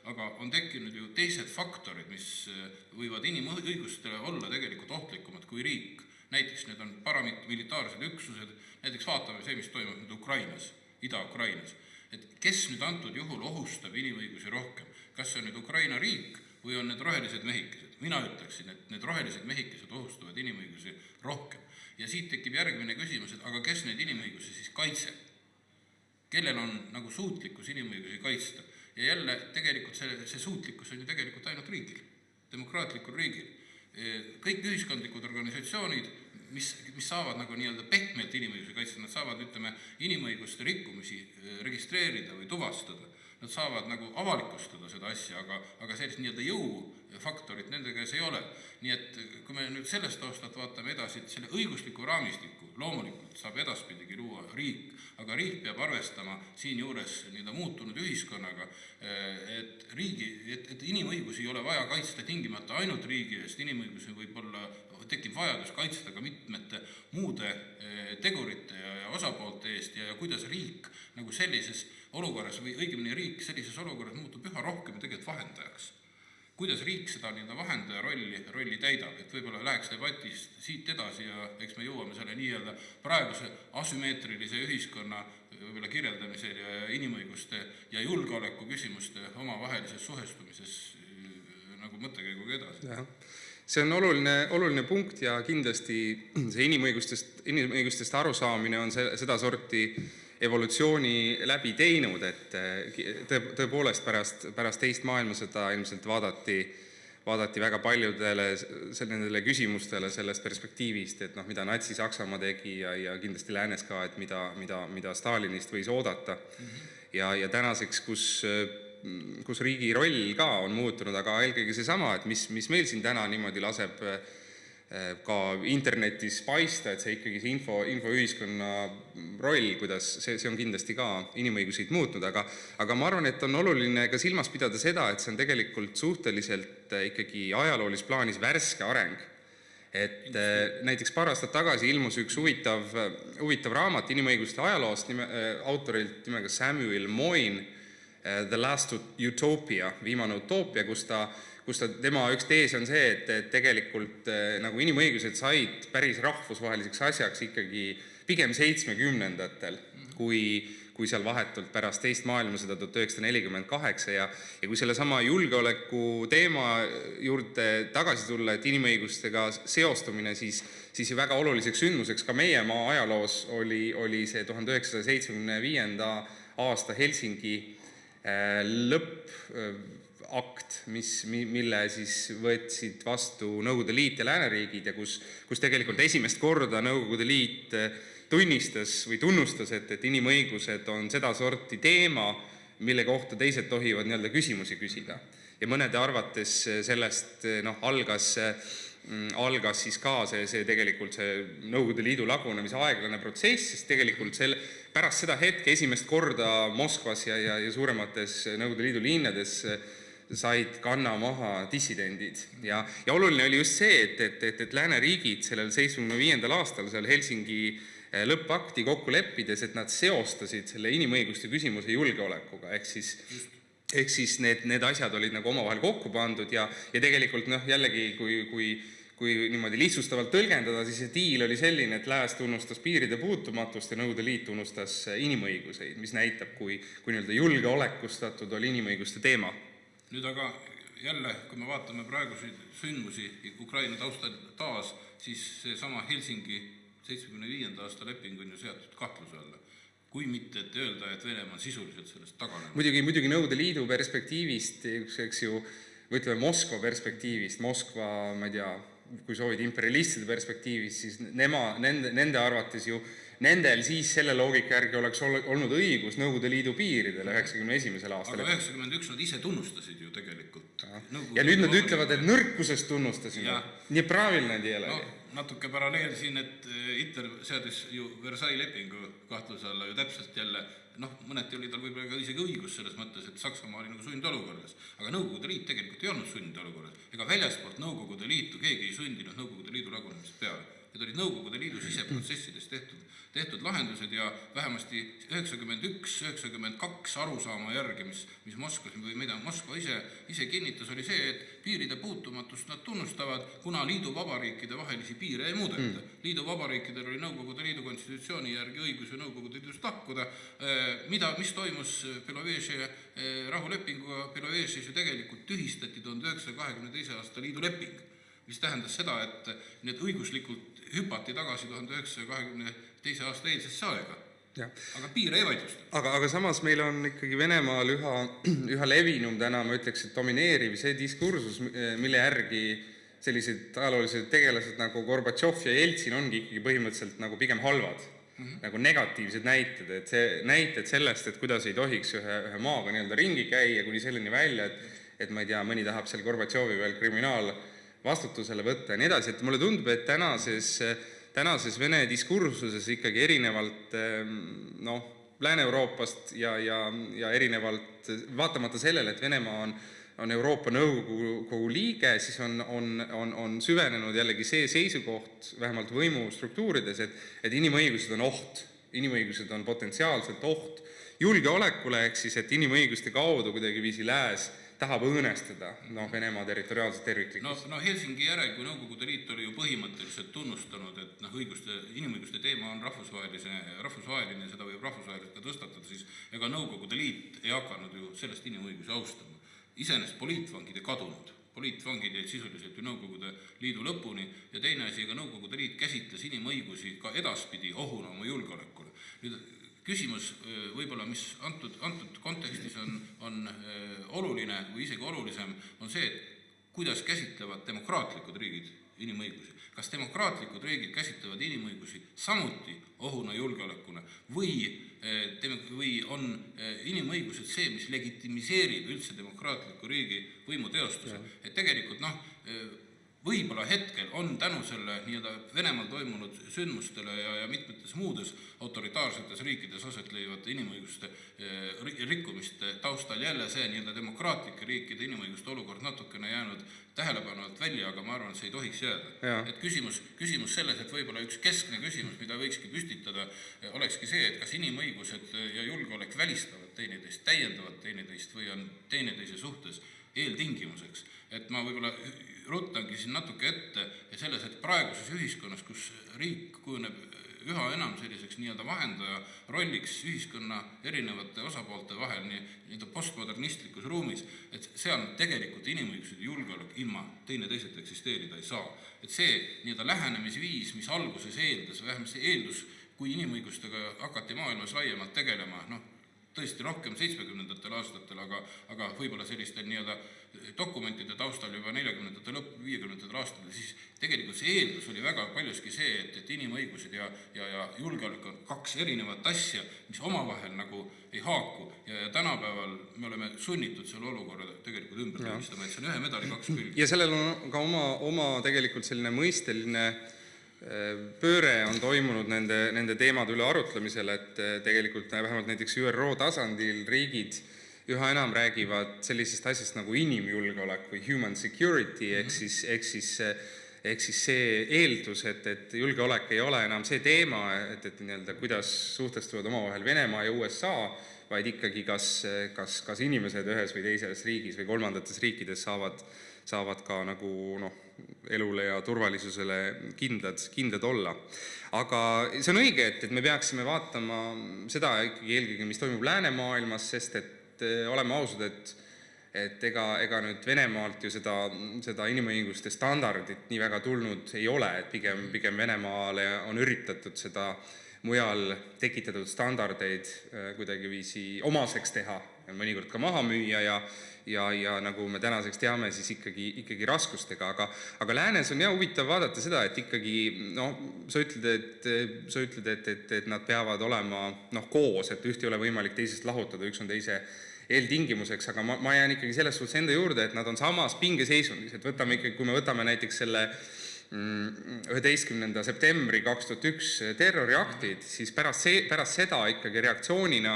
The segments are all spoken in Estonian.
aga on tekkinud ju teised faktorid, mis võivad inimõigustele olla tegelikult ohtlikumad kui riik. Näiteks need on paramilitaarsed üksused, näiteks vaatame see, mis toimub nüüd Ukrainas, Ida-Ukrainas. Et kes nüüd antud juhul ohustab inimõigusi rohkem? Kas see on nüüd Ukraina riik või on need rohelised mehikesed? Mina ütleksin, et need rohelised mehikesed ohustavad inimõigusi rohkem. Ja siit tekib järgmine küsimus, et aga kes neid inimõigusi siis kaitseb? Kellel on nagu suutlikkus inimõigusi kaitsta? Ja jälle tegelikult see suutlikkus on ju tegelikult ainult riigil, demokraatlikul riigil. Kõik ühiskondlikud organisatsioonid, mis saavad nagu nii-öelda pehmelt inimõigusi kaitsta, nad saavad, ütleme, inimõiguste rikkumisi registreerida või tuvastada. Nad saavad nagu avalikustada seda asja, aga sellist nii-öelda jõufaktorit nende käes ei ole. Nii et kui me nüüd sellest taustat vaatame edasi, et selle õigusliku raamistiku loomulikult saab edaspidigi luua riik, aga riik peab arvestama siin juures nii-öelda muutunud ühiskonnaga, et inimõigusi ei ole vaja kaitsta tingimata ainult riigi eest, inimõigusi võib-olla tekib vajadus kaitsta ka mitmete muude tegurite ja osapoolte eest ja kuidas riik nagu sellises olukorras või õigemini riik sellises olukorras muutub üha rohkem tegelikult vahendajaks. Kuidas riik seda nii-öelda vahendaja rolli täidab, et võib-olla läheks debatist siit edasi ja eks me jõuame selle nii-öelda praeguse asümmeetrilise ühiskonna võib-olla kirjeldamisel ja inimõiguste ja julgeoleku küsimuste omavahelises suhestumises nagu mõttekäiguga edasi. Ja. See on oluline punkt ja kindlasti see inimõigustest arusaamine on seda sorti evolutsiooni läbi teinud, et tõepoolest pärast teist maailmasõda ilmselt vaadati väga paljudele küsimustele sellest perspektiivist, et mida Natsi-Saksamaa tegi ja kindlasti läänes ka, et mida Stalinist võis oodata. Ja tänaseks, kus riigi roll ka on muutunud, aga eelkõige seesama, et mis meil siin täna niimoodi laseb ka internetis paista, et see ikkagi see infoühiskonna roll, kuidas see on kindlasti ka inimõigusid muutnud, aga ma arvan, et on oluline ka silmas pidada seda, et see on tegelikult suhteliselt ikkagi ajaloolis plaanis värske areng. Et näiteks paar aastat tagasi ilmus üks huvitav raamat inimõiguste ajaloost autorilt nimega Samuel Moyn, The Last Utopia, viimane utoopia, kus tema üks tees on see, et tegelikult nagu inimõigused said päris rahvusvaheliseks asjaks ikkagi pigem 70-ndatel, kui seal vahetult pärast teist maailmasõda 1948 ja kui selle sama julgeoleku teema juurde tagasi tulla, et inimõigustega seostumine, siis ju väga oluliseks sündmuseks ka meie maa ajaloos oli see 1975. Aasta Helsingi lõppakt, mille siis võtsid vastu Nõukogude Liit ja lääneriigid ja kus tegelikult esimest korda Nõukogude Liit tunnustas, et inimõigused on seda sorti teema, mille kohta teised tohivad nii-öelda küsimusi küsida. Ja mõnede arvates sellest algas siis ka see tegelikult see Nõukogude Liidu lagunemise aeglane protsess, sest tegelikult pärast seda hetke esimest korda Moskvas ja suuremates Nõukogude Liidu linnades said kanna maha dissidendid. Ja oluline oli just see, et lääneriigid sellel 75. aastal seal Helsingi lõppakti kokku leppides, et nad seostasid selle inimõiguste küsimuse julgeolekuga, ehk siis need asjad olid nagu omavahel kokku pandud ja tegelikult jällegi, kui niimoodi lihtsustavalt tõlgendada, siis see diil oli selline, et lääs tunnustas piiride puutumatust ja Nõukogude Liit tunnustas inimõiguseid, mis näitab, kui nii-öelda julgeolekustatud oli inimõiguste teema. Nüüd aga jälle, kui me vaatame praeguseid sündmusi Ukraina taustal taas, siis see sama Helsingi 75. aasta leping on ju seatud kahtluse alla. Kui mitte et öelda, et Venemaa sisuliselt sellest taganenud. Muidugi Nõukogude Liidu perspektiivist, eks ju, või ütleme Moskva perspektiivist, Moskva, ma ei tea, kui soovid imperialistide perspektiivist, siis nende arvates ju nendel siis selle loogika järgi oleks olnud õigus Nõukogude Liidu piiridele 91. aastal. Aga 91 nad ise tunnustasid ju tegelikult. Ja nüüd nad ütlevad, et nõrkusest tunnustasime. Nii pravilne dialegi. Natuke paralleel siin, et Hitler seadis ju Versailles lepingu kahtluse alla ju täpselt jälle, mõneti oli tal võib-olla ka isegi õigus selles mõttes, et Saksamaa oli nagu sundolukorras, aga Nõukogude Liit tegelikult ei olnud sundolukorras, ega väljaspoolt Nõukogude Liitu keegi ei sundinud Nõukogude Liidu lagunemist peale. need olid Nõukogude Liidu siseprotsessides tehtud lahendused ja vähemasti 91-92 arusaama järgi, mis Moskvas või mida Moskva ise kinnitas, oli see, et piiride puutumatust nad tunnustavad, kuna liidu vabariikide vahelisi piire ei muudeta. Liidu vabariikidel oli Nõukogude Liidu konstitutsiooni järgi õigus Nõukogude Liidust lahkuda. Mis toimus Beloveži rahulepinguga? Belovežis ju tegelikult tühistati 1922. aasta liidu leping, mis tähendas seda, et need õiguslikult hüpati tagasi 1922. aasta eelsesse aega. Aga piire ei vaidlusta. Aga samas meil on ikkagi Venemaal üha levinum täna, ma ütleks, et domineeriv see diskursus, mille järgi sellised ajaloolised tegelased nagu Gorbatšov ja Jeltsin ongi ikkagi põhimõtteliselt nagu pigem halvad, nagu negatiivsed näited, et see näited sellest, et kuidas ei tohiks ühe maaga nii-öelda ringi käia kuni selleni välja, et ma ei tea, mõni tahab seal Gorbatšovi veel kriminaalvastutusele võtta ja nii edasi, et mulle tundub, et tänases Vene diskursuses ikkagi erinevalt Lääne-Euroopast ja erinevalt, vaatamata sellele, et Venemaa on Euroopa Nõukogu liige, siis on süvenenud jällegi see seisukoht, vähemalt võimustruktuurides, et inimõigused on oht, inimõigused on potentsiaalselt oht julgeolekule, ehk siis, et inimõiguste kaudu kuidagi viisi lääs tahab õõnestada Venemaa territoriaalset terviklikkust. Helsingi järel, kui Nõukogude Liit oli ju põhimõtteliselt tunnustanud, et inimõiguste teema on rahvusvaheline, seda võib rahvusvaheliselt ka tõstatada, siis ega Nõukogude Liit ei hakanud ju sellest inimõigusi austama. Iseenesest poliitvangid ei kadunud. Poliitvangid jäid sisuliselt ju Nõukogude Liidu lõpuni ja teine asi, ega Nõukogude Liit käsitles inimõigusi ka edaspidi ohuna oma julgeolekule. Nüüd küsimus võib-olla, mis antud kontekstis on oluline või isegi olulisem, on see, et kuidas käsitlevad demokraatlikud riigid inimõigusi. Kas demokraatlikud riigid käsitlevad inimõigusi samuti ohuna julgeolekuna või on inimõigused see, mis legitimiseerib üldse demokraatliku riigi võimuteostuse. Et tegelikult võib-olla hetkel on tänu selle Venemaal toimunud sündmustele ja mitmetes muudes autoritaarsetes riikides aset leiivate inimõiguste rikkumiste taustal jälle see demokraatlike riikide inimõiguste olukord natukene jäänud tähelepanu alt välja, aga ma arvan, et see ei tohiks jääda. Et küsimus selles, et võib-olla üks keskne küsimus, mida võikski püstitada, olekski see, et kas inimõigused ja julgeolek välistavad teineteist, täiendavad teineteist või on teineteise suhtes eeltingimuseks. Et ma võib-olla ruttangi siin natuke ette ja selles, et praeguses ühiskonnas, kus riik kujuneb üha enam selliseks vahendaja rolliks ühiskonna erinevate osapoolte vahel nii postmodernistlikus ruumis, et seal tegelikult inimõigused ja julgeolek ilma teineteised eksisteerida ei saa. Et see lähenemisviis, mis alguses eeldas, vähemalt see eeldus, kui inimõigustega hakati maailmas laiemalt tegelema, tõesti rohkem 70. aastatel, aga võib-olla sellistel dokumentide taustal juba 40. lõpp 50. aastatel, siis tegelikult see eeldus oli väga paljuski see, et inimõigused ja julgeolek on kaks erinevat asja, mis omavahel ei haaku ja tänapäeval me oleme sunnitud selle olukorra tegelikult ümber tõistama, et see on ühe medali kaks külge. Ja sellel on ka oma tegelikult selline mõisteline pööre on toimunud nende teemade üle arutlemisel, et tegelikult vähemalt näiteks ÜRO tasandil riigid üha enam räägivad sellisest asjast nagu inimjulgeolek või human security, ehk siis see eeldus, et julgeolek ei ole enam see teema, et kuidas suhtestuvad omavahel Venemaa ja USA, vaid ikkagi kas inimesed ühes või teises riigis või kolmandates riikides saavad ka elule ja turvalisusele kindlad olla. Aga see on õige, et me peaksime vaatama seda ikkagi eelkõige, mis toimub läänemaailmas, sest et oleme ausad, et ega nüüd Venemaalt ju seda inimõiguste standardit nii väga tulnud ei ole, et pigem Venemaale on üritatud seda mujal tekitatud standardeid kuidagiviisi omaseks teha, mõnikord ka maha müüa ja nagu me tänaseks teame, siis ikkagi raskustega, aga läänes on huvitav vaadata seda, et ikkagi sa ütled, et nad peavad olema koos, et üht ei ole võimalik teisest lahutada, üks on teise eeltingimuseks, aga ma jään ikkagi selles suhtes enda juurde, et nad on samas pingeseisundis, et kui me võtame näiteks selle 11. septembri 2001 terroriaktid, siis pärast seda ikkagi reaktsioonina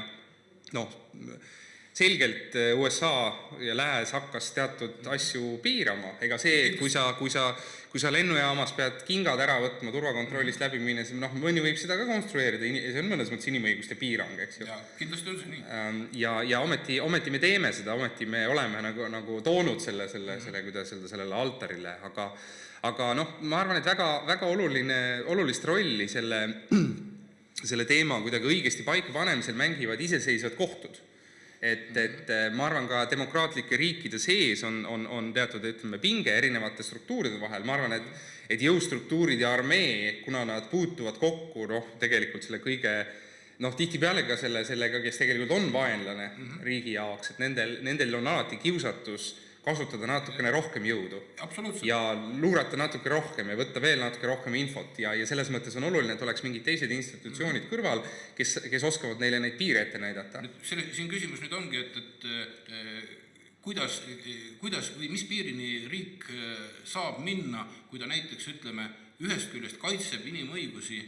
selgelt USA ja Lääs hakkas teatud asju piirama. Ega see, kui sa lennujaamas pead kingad ära võtma, turvakontrollist läbi minnes, mõni võib seda ka konstrueerida, see on mõnes mõttes inimõiguste piirang, eks ju. Ja kindlasti on see nii. Ja ometi me teeme seda, ometi me oleme nagu toonud kuidas öelda, sellele altarile, aga ma arvan, et väga olulist rolli selle teema kuidagi õigesti paika panemisel mängivad iseseisvad kohtud. Et ma arvan ka demokraatlike riikide sees on teatud, ütleme, pinge erinevate struktuuride vahel. Ma arvan, et jõustruktuurid ja armee, kuna nad puutuvad kokku, tegelikult selle kõige, tihtipeale ka sellega, kes tegelikult on vaenlane riigi jaoks, et nendel on alati kiusatus kasutada natukene rohkem jõudu ja luurata natuke rohkem ja võtta veel natuke rohkem infot ja selles mõttes on oluline, et oleks mingid teised institutsioonid kõrval, kes oskavad neile neid piire ette näidata. Siin küsimus nüüd ongi, et kuidas või mis piirini riik saab minna, kui ta näiteks, ütleme, ühest küljest kaitseb inimõigusi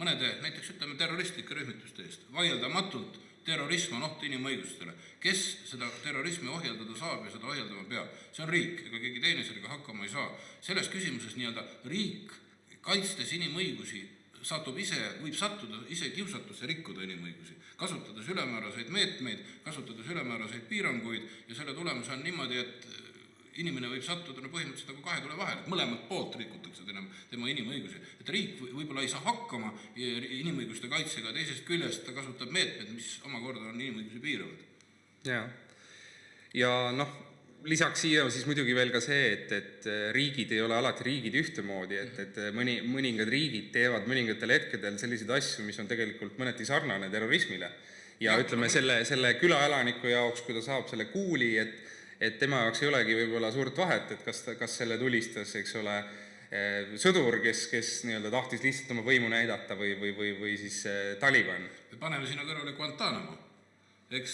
mõnede, näiteks, ütleme, terroristlike rühmituste eest, vaieldamatult terrorism on oht inimõigustele. Kes seda terrorismi ohjeldada saab ja seda ohjeldama peab? See on riik, ega keegi teine sellega hakkama ei saa. Selles küsimuses riik, kaitstes inimõigusi, võib sattuda ise kiusatusse rikkuda inimõigusi, kasutades ülemääraseid meetmeid, kasutades ülemääraseid piiranguid ja selle tulemus on niimoodi, et inimene võib sattuda põhimõtteliselt nagu kahe tule vahel, et mõlemalt poolt rikutakse tema inimõigusi. Et riik võib-olla ei saa hakkama inimõiguste kaitsega, teisest küljest ta kasutab meetmed, mis omakorda on inimõigusi piiravad. Ja lisaks siia siis muidugi veel ka see, et riigid ei ole alati riigid ühtemoodi, et mõningad riigid teevad mõningatel hetkedel selliseid asju, mis on tegelikult mõneti sarnane terrorismile. Ja ütleme selle külaelaniku jaoks, kui ta saab selle kuuli, et tema jaoks ei olegi võib-olla suurt vahet, et kas selle tulistas, eks ole, sõdur, kes nii-öelda tahtis lihtsalt oma võimu näidata või siis Taliban. Me paneme sinna kõrvale Guantanamo. Eks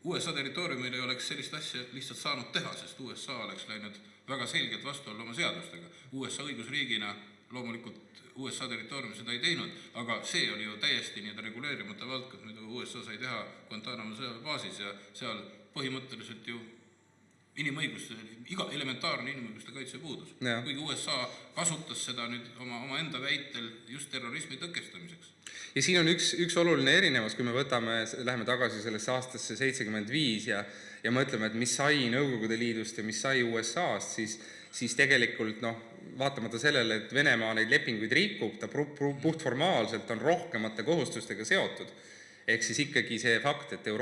USA territooriumil ei oleks sellist asja lihtsalt saanud teha, sest USA oleks läinud väga selgelt vastuollu oma seadustega. USA õigusriigina loomulikult USA territooriumil seda ei teinud, aga see oli ju täiesti reguleerimata valdkond, mida USA sai teha Guantanamo sõjaväebaasis ja seal põhimõtteliselt ju iga elementaarne inimõiguste kaitse puudus. Kuigi USA kasutas seda nüüd oma enda väitel just terrorismi tõkestamiseks. Ja siin on üks oluline erinevus, kui me läheme tagasi sellesse aastasse 75 ja mõtleme, et mis sai Nõukogude Liidust ja mis sai USA-st, siis tegelikult vaatamata sellele, et Venemaa neid lepinguid rikub, ta puhtformaalselt on rohkemate kohustustega seotud. Ehk siis ikkagi see fakt, et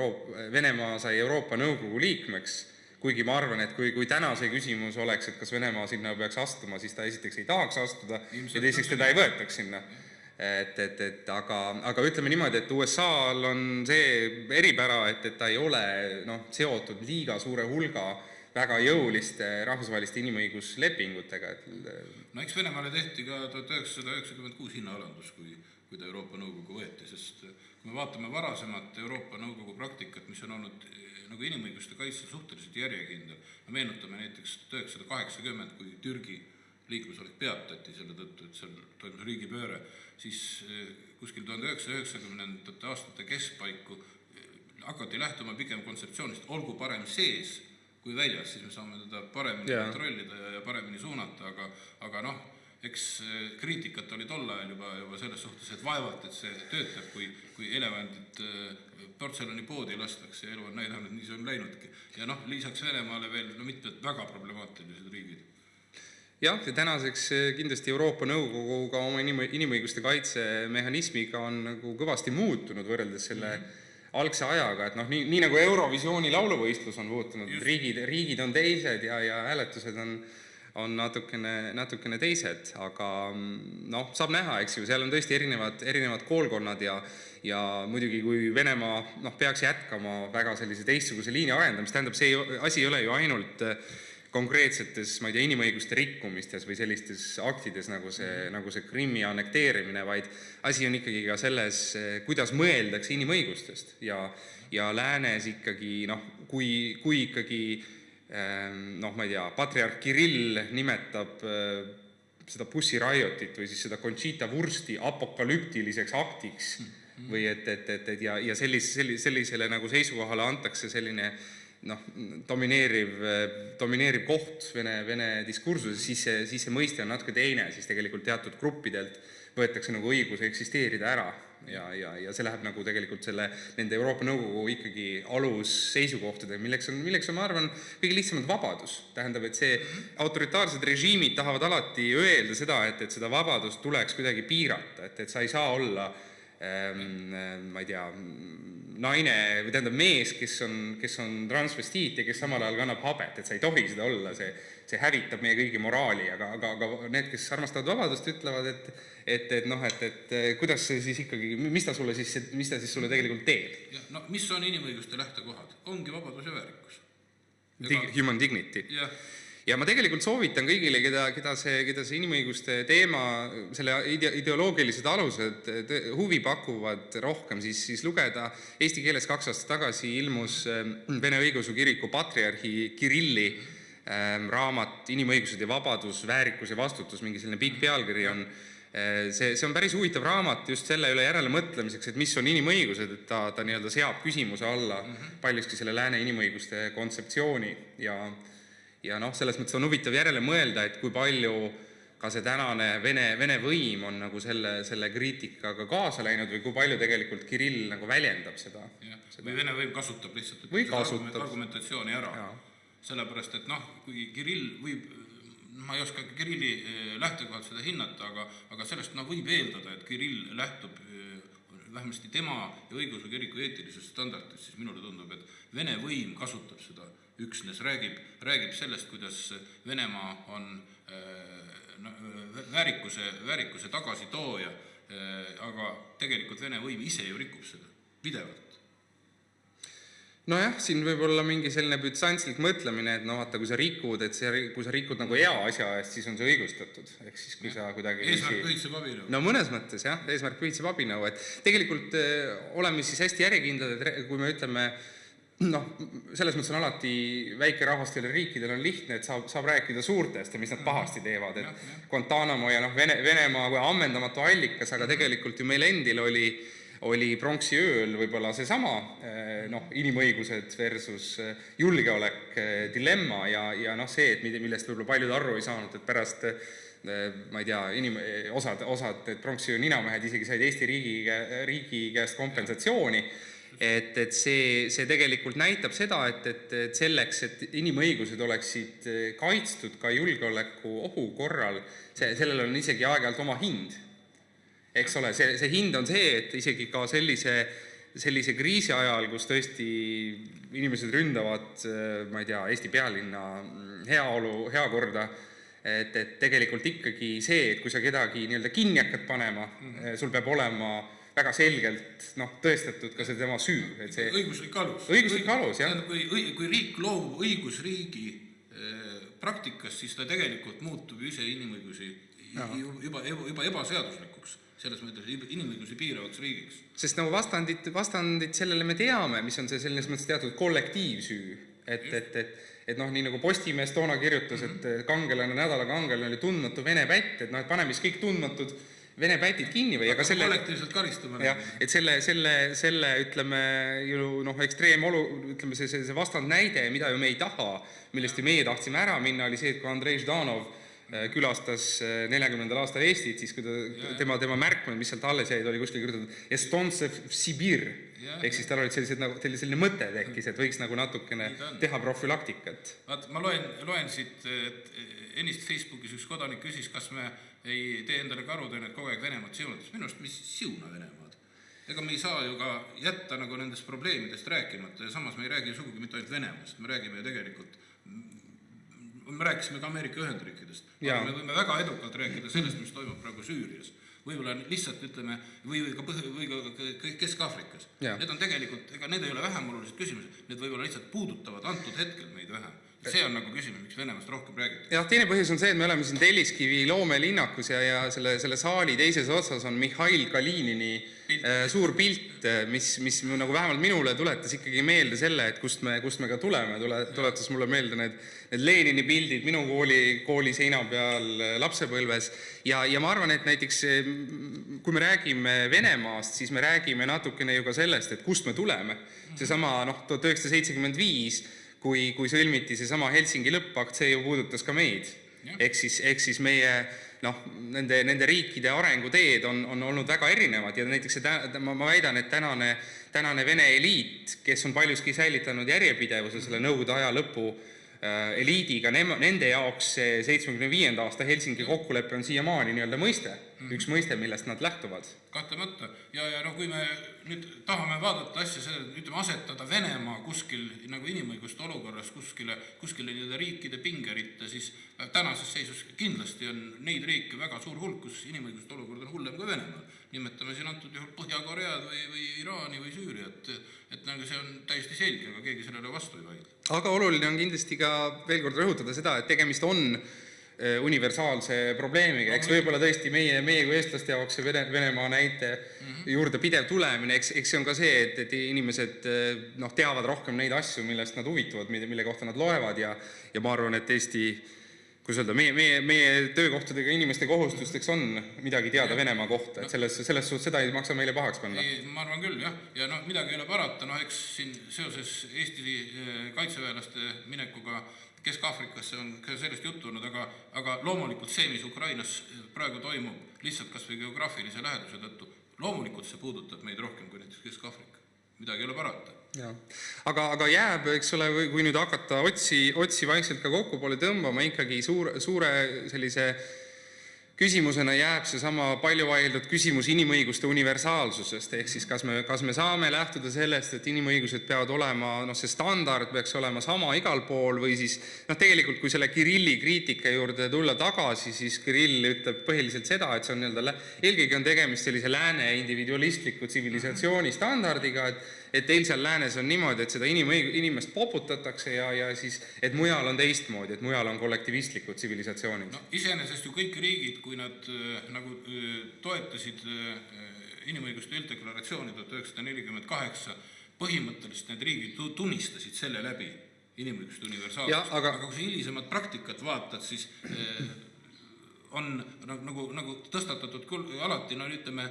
Venemaa sai Euroopa Nõukogu liikmeks, kuigi ma arvan, et kui täna see küsimus oleks, et kas Venemaa sinna peaks astuma, siis ta esiteks ei tahaks astuda ja teiseks teda ei võetaks sinna. Aga ütleme niimoodi, et USA-l on see eripära, et ta ei ole seotud liiga suure hulga väga jõuliste rahvusvaheliste inimõiguslepingutega. Eks Venemaale tehti ka 1996 hinnaalandus, kui ta Euroopa Nõukogu võeti, sest kui me vaatame varasemat Euroopa Nõukogu praktikat, mis on olnud nagu inimõiguste kaitse suhteliselt järjekindel, meenutame näiteks 1980, kui Türgi liiklusolek peatati selle tõttu, et seal toimus riigipööre, siis kuskil 1990. aastate keskpaiku hakati lähtuma pigem kontseptsioonist, olgu parem sees kui väljas, siis me saame teda paremini kontrollida ja paremini suunata, aga eks kriitikat oli tol ajal juba selles suhtes, et vaevalt, et see töötab, kui elevandid portselani poodi lastakse ja elu on näidanud, nii see on läinudki. Ja lisaks Venemaale veel mitmed väga problemaatilised riigid. Jah, ja tänaseks kindlasti Euroopa Nõukogu ka oma inimõiguste kaitsemehhanismiga on nagu kõvasti muutunud võrreldes selle algse ajaga, et nii nagu Eurovisiooni lauluvõistlus on muutunud, riigid on teised ja hääletused on natukene teised, aga saab näha, eks ju, seal on tõesti erinevad koolkonnad ja muidugi kui Venemaa peaks jätkama väga sellise teistsuguse liini arendamist, tähendab, see asi ei ole ju ainult konkreetsetes, ma ei tea, inimõiguste rikkumistes või sellistes aktides nagu see Krimmi annekteerimine, vaid asi on ikkagi ka selles, kuidas mõeldakse inimõigustest ja läänes ikkagi, kui ikkagi ma ei tea, patriarh Kirill nimetab seda Pussy Riotit või siis seda Conchita Wursti apokalüptiliseks aktiks, või ja sellisele nagu seisukohale antakse selline domineeriv koht Vene diskursuses, siis see mõiste on natuke teine, siis tegelikult teatud gruppidelt võetakse nagu õigus eksisteerida ära ja see läheb nagu tegelikult nende Euroopa Nõukogu ikkagi alusseisukohtadega, milleks on, ma arvan, kõige lihtsamalt vabadus. Tähendab, et see autoritaarsed režiimid tahavad alati öelda seda, et seda vabadust tuleks kuidagi piirata, et sa ei saa olla ma ei tea, naine või tähendab mees, kes on transvestiit ja kes samal ajal kannab habet, et sa ei tohi seda olla, see hävitab meie kõigi moraali, aga need, kes armastavad vabadust, ütlevad, et kuidas see siis ikkagi, mis ta siis sulle tegelikult teeb? No mis on inimõiguste lähtekohad? Ongi vabadus ja väärikus. Human dignity. Ja ma tegelikult soovitan kõigile, keda see inimõiguste teema, selle ideoloogilised alused huvi pakuvad rohkem, siis lugeda eesti keeles 2 aastat tagasi ilmus Vene Õigeusu Kiriku patriarhi Kirilli raamat Inimõigused ja vabadus, väärikus ja vastutus, mingi selline pikk pealkiri on. See on päris huvitav raamat just selle üle järele mõtlemiseks, et mis on inimõigused, et ta nii-öelda seab küsimuse alla paljuski selle lääne inimõiguste kontseptsiooni ja selles mõttes on huvitav järele mõelda, et kui palju ka see tänane Vene võim on nagu selle kriitikaga kaasa läinud või kui palju tegelikult Kirill nagu väljendab seda. Või Vene võim kasutab lihtsalt argumentatsiooni ära. Sellepärast, et kui Kirill võib, ma ei oska Kirilli lähtekohalt seda hinnata, aga sellest võib eeldada, et Kirill lähtub vähemasti tema ja õigeusu kiriku eetilisest standardist, siis minule tundub, et Vene võim kasutab seda üksnes, räägib sellest, kuidas Venemaa on väärikuse tagasitooja, aga tegelikult Vene võim ise ju rikub seda pidevalt. Nojah, siin võib olla mingi selline bütsantslik mõtlemine, et vaata, kui sa rikud nagu hea asja eest, siis on see õigustatud. Ehk siis, kui sa kuidagi... Eesmärk pühitseb abinõu. No mõnes mõttes, jah, eesmärk pühitseb abinõu, et tegelikult oleme siis hästi järjekindlad, et kui me ütleme, selles mõttes on alati väikerahvastel riikidel on lihtne, et saab rääkida suurtest ja mis nad pahasti teevad, et Guantanamo ja Venemaa kui ammendamatu allikas, aga tegelikult ju meil endil oli pronksi ööl võib-olla seesama inimõigused versus julgeolek dilemma ja see, et millest võib-olla paljud aru ei saanud, et pärast ma ei tea, osad pronksi öö ninamehed isegi said Eesti riigi käest kompensatsiooni, et see tegelikult näitab seda, et selleks, et inimõigused oleksid kaitstud ka julgeoleku ohu korral, sellel on isegi aeg-ajalt oma hind. Eks ole, see hind on see, et isegi ka sellise kriisi ajal, kus tõesti inimesed ründavad, ma ei tea, Eesti pealinna heakorda, et tegelikult ikkagi see, et kui sa kedagi nii-öelda kinni hakkad panema, sul peab olema väga selgelt tõestatud ka see tema süü. Õiguslik alus. Õiguslik alus, jah. Kui riik loobub õigusriigi praktikast, siis ta tegelikult muutub ise inimõigusi juba ebaseaduslikuks. Selles mõttes inimõigusi piiravaks riigiks. Sest nagu vastandid sellele me teame, mis on see selles mõttes teatud kollektiivsüü. Et nii nagu Postimees toona kirjutas, et nädala kangelane oli tundmatu Vene pätt, et paneme siis kõik tundmatud Vene pätid kinni või aga kollektiivselt karistama. Et selle ütleme ju ekstreemolu, ütleme see vastand näide, mida ju me ei taha, millest meie tahtsime ära minna, oli see, et kui Andrei Ždanov külastas 40. aastal Eestit, siis kui tema märkmed, mis sealt alles jäid, oli kuskil kirjutatud Estonce v Sibir. Ehk siis tal olid selline mõte tekkis, et võiks nagu natukene teha profülaktikat. Ma loen siit, et ennist Facebookis üks kodanik küsis, kas me ei tee endale karutöönet kogu aeg Venemaad siunates. Minu arust, mis siuna Venemaad? Ega me ei saa ju ka jätta nagu nendest probleemidest rääkimata ja samas me ei räägi sugugi mitte ainult Venemaast, me räägime ju tegelikult me rääkisime ka Ameerika Ühendriikidest, aga me võime väga edukalt rääkida sellest, mis toimub praegu Süürias. Võib-olla lihtsalt ütleme, või ka Kesk-Afrikas. Need on tegelikult, ega need ei ole vähem olulised küsimused, need võib-olla lihtsalt puudutavad antud hetkel meid vähem. see on nagu küsimus, miks Venemaast rohkem räägiti. Jah, teine põhjus on see, et me oleme siin Telliskivi loomelinnakus ja selle saali teises otsas on Mihhail Kalinini suur pilt, mis nagu vähemalt minule tuletas ikkagi meelde selle, et kust me ka tuleme, tuletas mulle meelde need Lenini pildid minu kooli seina peal lapsepõlves ja ma arvan, et näiteks kui me räägime Venemaast, siis me räägime natukene ju ka sellest, et kust me tuleme. Seesama 1975, kui sõlmiti seesama Helsingi lõppakt, see ju puudutas ka meid. Ehk siis meie nende riikide arenguteed on olnud väga erinevad ja näiteks ma väidan, et tänane Vene eliit, kes on paljuski säilitanud järjepidevuse selle nõukogude aja lõpu eliidiga, nende jaoks see 75. aasta Helsingi kokkulepe on siiamaani nii-öelda mõiste, üks mõiste, millest nad lähtuvad. Kahtlemata. Ja kui me nüüd tahame vaadata asja, ütleme asetada Venemaa kuskil nagu inimõiguste olukorras kuskile nii-öelda riikide pingeritta, siis tänases seisus kindlasti on neid riike väga suur hulk, kus inimõiguste olukord on hullem kui Venemaal. Nimetame siin antud juhul Põhja-Koread või Iraani või Süüriat, et nagu see on täiesti selge, aga keegi sellele vastu ei vaidle. Aga oluline on kindlasti ka veel kord rõhutada seda, et tegemist on universaalse probleemiga, eks võib-olla tõesti meie kui eestlaste jaoks see Venemaa näite juurde pidev tulemine, eks see on ka see, et inimesed teavad rohkem neid asju, millest nad huvituvad, mille kohta nad loevad ja ma arvan, et Eesti, kuidas öelda, meie töökohtadega inimeste kohustusteks on midagi teada Venemaa kohta, et selles suhtes seda ei maksa meile pahaks panna. Ma arvan küll, jah. Ja midagi ei ole parata, eks siin seoses Eesti kaitseväelaste minekuga Kesk-Afrikasse on ka sellest juttu olnud, aga loomulikult see, mis Ukrainas praegu toimub, lihtsalt kas või geograafilise läheduse tõttu, loomulikult see puudutab meid rohkem kui näiteks Kesk-Afrika. Midagi ei ole parata. Ja. Aga jääb, eks ole, kui nüüd hakata otsi vaikselt ka kokkupoole tõmbama, ikkagi suure sellise küsimusena jääb see sama palju vaieldud küsimus inimõiguste universaalsusest, ehk siis kas me saame lähtuda sellest, et inimõigused peavad olema, see standard peaks olema sama igal pool või siis tegelikult kui selle Kirilli kriitika juurde tulla tagasi, siis Kirill ütleb põhiliselt seda, et see on eelkõige on tegemist sellise lääne individualistliku tsivilisatsiooni standardiga, et teil seal läänes on niimoodi, et seda inimest poputatakse ja siis, et mujal on teistmoodi, et mujal on kollektivistlikud tsivilisatsioonid. Iseenesest ju kõik riigid, kui nad nagu toetasid inimõiguste ülddeklaratsiooni 1948, põhimõtteliselt need riigid tunnistasid selle läbi inimõiguste universaalsust. Aga kui sa hilisemad praktikat vaatad, siis on nagu tõstatatud alati, ütleme,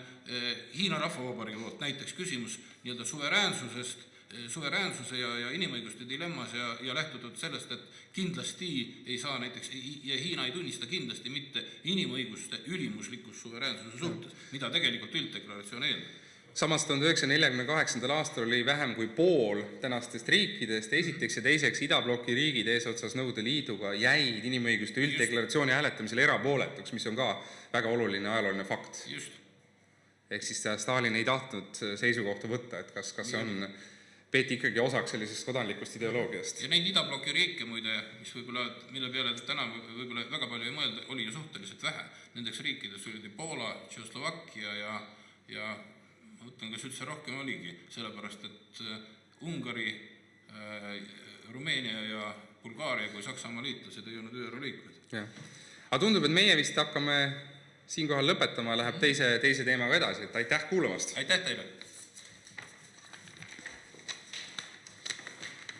Hiina Rahvavabariigi poolt näiteks küsimus nii-öelda suveräänsuse ja inimõiguste dilemmas ja lähtutud sellest, et kindlasti ei saa näiteks, ja Hiina ei tunnista kindlasti mitte inimõiguste ülimuslikus suveräänsuse suhtes, mida tegelikult ülddeklaratsioon eeldab. Samas 1948. aastal oli vähem kui pool tänastest riikidest, esiteks ja teiseks idabloki riigid eesotsas Nõukogude Liiduga jäid inimõiguste ülddeklaratsiooni hääletamisel erapooletuks, mis on ka väga oluline ajalooline fakt. Just. Ehk siis Stalin ei tahtnud seisukohta võtta, et kas see on peeti ikkagi osaks sellisest kodanlikust ideoloogiast. Ja neid idabloki riike muide, mille peale täna võib-olla väga palju ei mõelda, oli ju suhteliselt vähe. Nendeks riikides oli Poola, Tšehhoslovakkia ja mõtlen, kas üldse rohkem oligi, sellepärast, et Ungari, Rumeenia ja Bulgaaria kui Saksamaa liitlased ei olnud ÜRO liikmed. Aga tundub, et meie vist hakkame siinkohal lõpetama ja läheb teise teemaga edasi, et aitäh kuulamast! Aitäh teile!